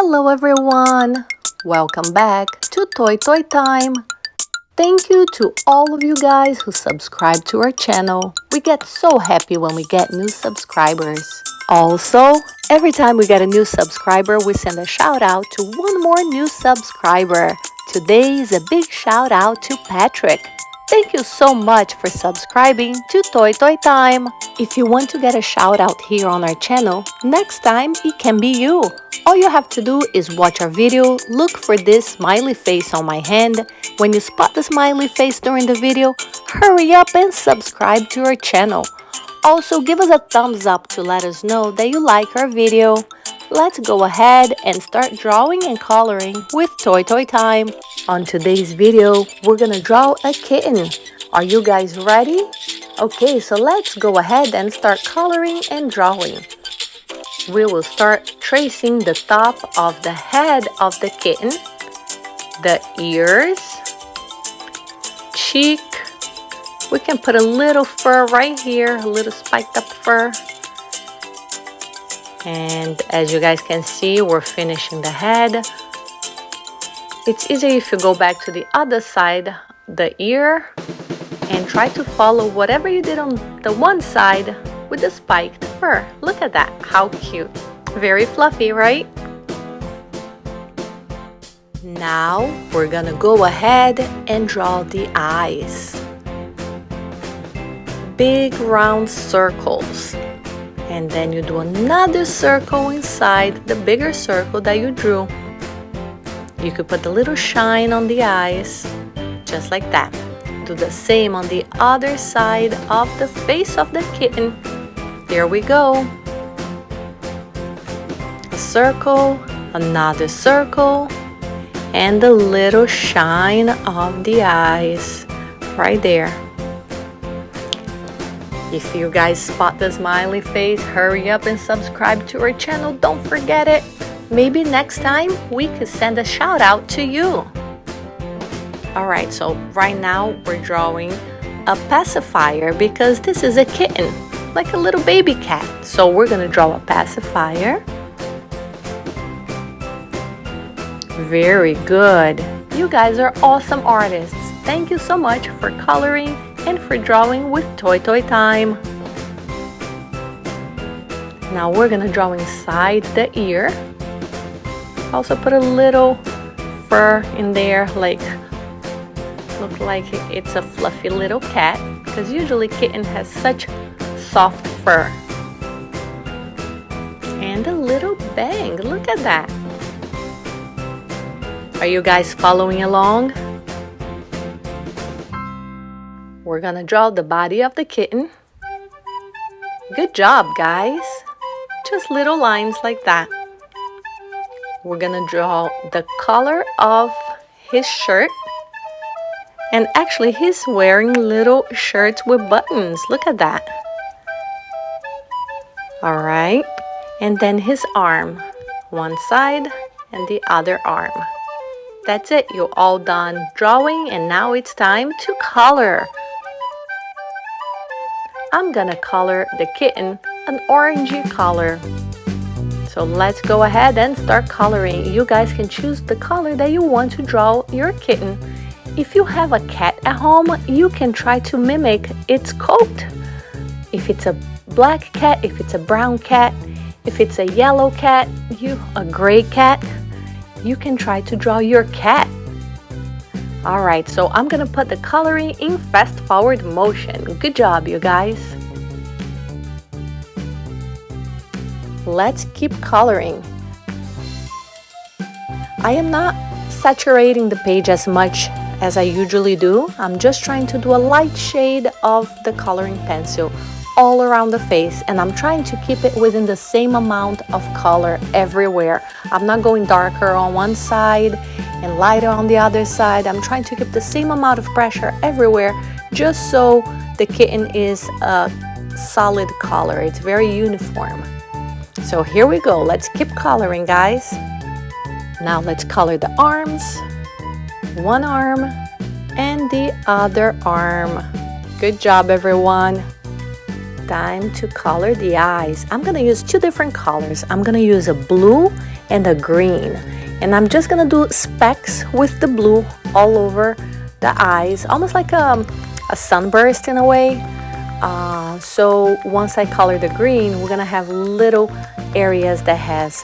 Hello everyone! Welcome back to Toy Time! Thank you to all of you guys who subscribe to our channel. We get so happy when we get new subscribers. Also, every time we get a new subscriber, we send a shout out to one more new subscriber. Today is a big shout out to Patrick. Thank you so much for subscribing to Toy Time. If you want to get a shout out here on our channel, next time it can be you. All you have to do is watch our video, look for this smiley face on my hand. When you spot the smiley face during the video, hurry up and subscribe to our channel. Also, give us a thumbs up to let us know that you like our video. Let's go ahead and start drawing and coloring with Toy Time. On today's video, we're gonna draw a kitten. Are you guys ready? Okay, so let's go ahead and start coloring and drawing. We will start tracing the top of the head of the kitten, the ears, cheek. We can put a little fur right here, a little spiked up fur. And as you guys can see, we're finishing the head. It's easy if you go back to the other side, the ear, and try to follow whatever you did on the one side with the spiked fur. Look at that, how cute. Very fluffy, right? Now we're gonna go ahead and draw the eyes. Big round circles. And then you do another circle inside the bigger circle that you drew. You could put a little shine on the eyes, just like that. Do the same on the other side of the face of the kitten. There we go. A circle, another circle, and the little shine of the eyes right there. If you guys spot the smiley face, hurry up and subscribe to our channel. Don't forget it. Maybe next time we could send a shout out to you. Alright, so right now we're drawing a pacifier because this is a kitten, like a little baby cat. So we're gonna draw a pacifier. Very good. You guys are awesome artists. Thank you so much for coloring and for drawing with Toy Time. Now we're gonna draw inside the ear. Also put a little fur in there, look like it's a fluffy little cat, because usually kitten has such soft fur. And a little bang, look at that. Are you guys following along? We're gonna draw the body of the kitten. Good job, guys. Just little lines like that. We're gonna draw the color of his shirt. And actually, he's wearing little shirts with buttons. Look at that. All right. And then his arm. One side and the other arm. That's it. You're all done drawing, and now it's time to color. I'm gonna color the kitten an orangey color. So let's go ahead and start coloring. You guys can choose the color that you want to draw your kitten. If you have a cat at home, you can try to mimic its coat. If it's a black cat, if it's a brown cat, if it's a yellow cat, a gray cat, you can try to draw your cat. Alright, so I'm gonna put the coloring in fast forward motion. Good job, you guys. Let's keep coloring. I am not saturating the page as much as I usually do. I'm just trying to do a light shade of the coloring pencil all around the face, and I'm trying to keep it within the same amount of color everywhere. I'm not going darker on one side and lighter on the other side. I'm trying to keep the same amount of pressure everywhere, just so the kitten is a solid color. It's very uniform. So here we go. Let's keep coloring, guys. Now let's color the arms. One arm and the other arm. Good job, everyone. time to color the eyes. I'm gonna use two different colors. I'm gonna use a blue and a green. And I'm just gonna do specks with the blue all over the eyes, almost like a sunburst in a way. So once I color the green, we're gonna have little areas that has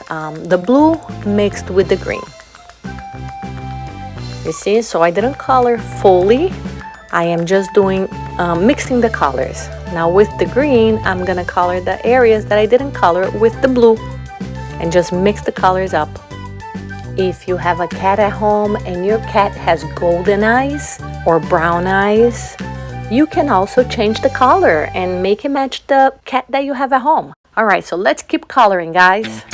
the blue mixed with the green. You see, so I didn't color fully. I am just doing mixing the colors. Now with the green, I'm gonna color the areas that I didn't color with the blue and just mix the colors up. If you have a cat at home and your cat has golden eyes or brown eyes, you can also change the color and make it match the cat that you have at home. All right, so let's keep coloring, guys.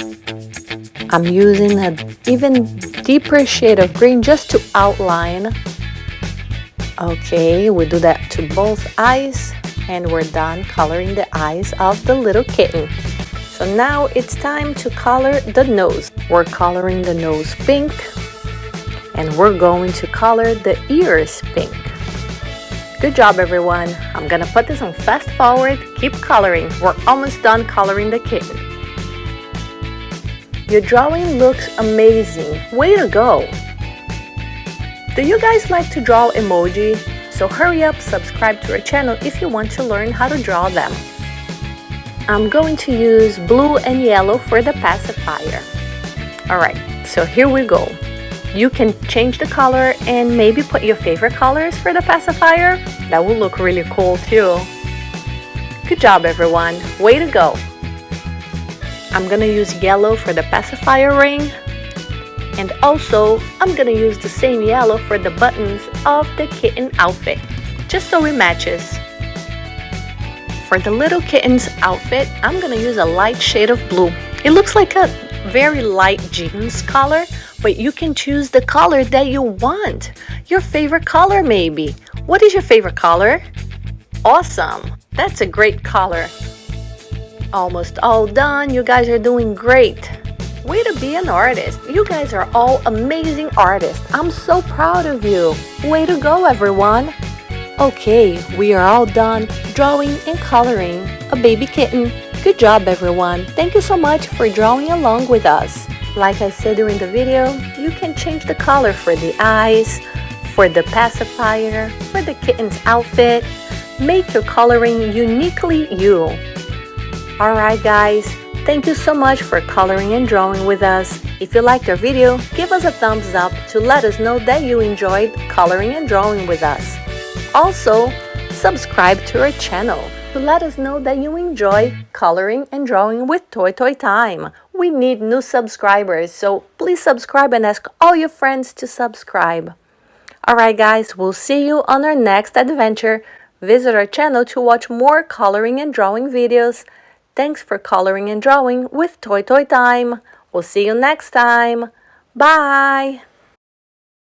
I'm using an even deeper shade of green just to outline. Okay, we do that to both eyes and we're done coloring the eyes of the little kitten. So now it's time to color the nose. We're coloring the nose pink and we're going to color the ears pink. Good job, everyone. I'm gonna put this on fast forward. Keep coloring. We're almost done coloring the kitten. Your drawing looks amazing. Way to go. Do you guys like to draw emoji? So hurry up, subscribe to our channel if you want to learn how to draw them. I'm going to use blue and yellow for the pacifier. Alright, so here we go. You can change the color and maybe put your favorite colors for the pacifier. That will look really cool too. Good job, everyone. Way to go. I'm gonna use yellow for the pacifier ring. And also, I'm gonna use the same yellow for the buttons of the kitten outfit, just so it matches. For the little kitten's outfit, I'm gonna use a light shade of blue. It looks like a very light jeans color, but you can choose the color that you want. Your favorite color maybe. What is your favorite color? Awesome, that's a great color. Almost all done, you guys are doing great. Way to be an artist. You guys are all amazing artists. I'm so proud of you. Way to go, everyone. Okay, we are all done drawing and coloring a baby kitten. Good job, everyone. Thank you so much for drawing along with us. Like I said during the video, you can change the color for the eyes, for the pacifier, for the kitten's outfit. Make your coloring uniquely you. Alright, guys. Thank you so much for coloring and drawing with us. If you liked our video, give us a thumbs up to let us know that you enjoyed coloring and drawing with us. Also, subscribe to our channel to let us know that you enjoy coloring and drawing with Toy Toy Time. We need new subscribers, so please subscribe and ask all your friends to subscribe. Alright guys, we'll see you on our next adventure. Visit our channel to watch more coloring and drawing videos. Thanks for coloring and drawing with Toy Toy Time. We'll see you next time. Bye!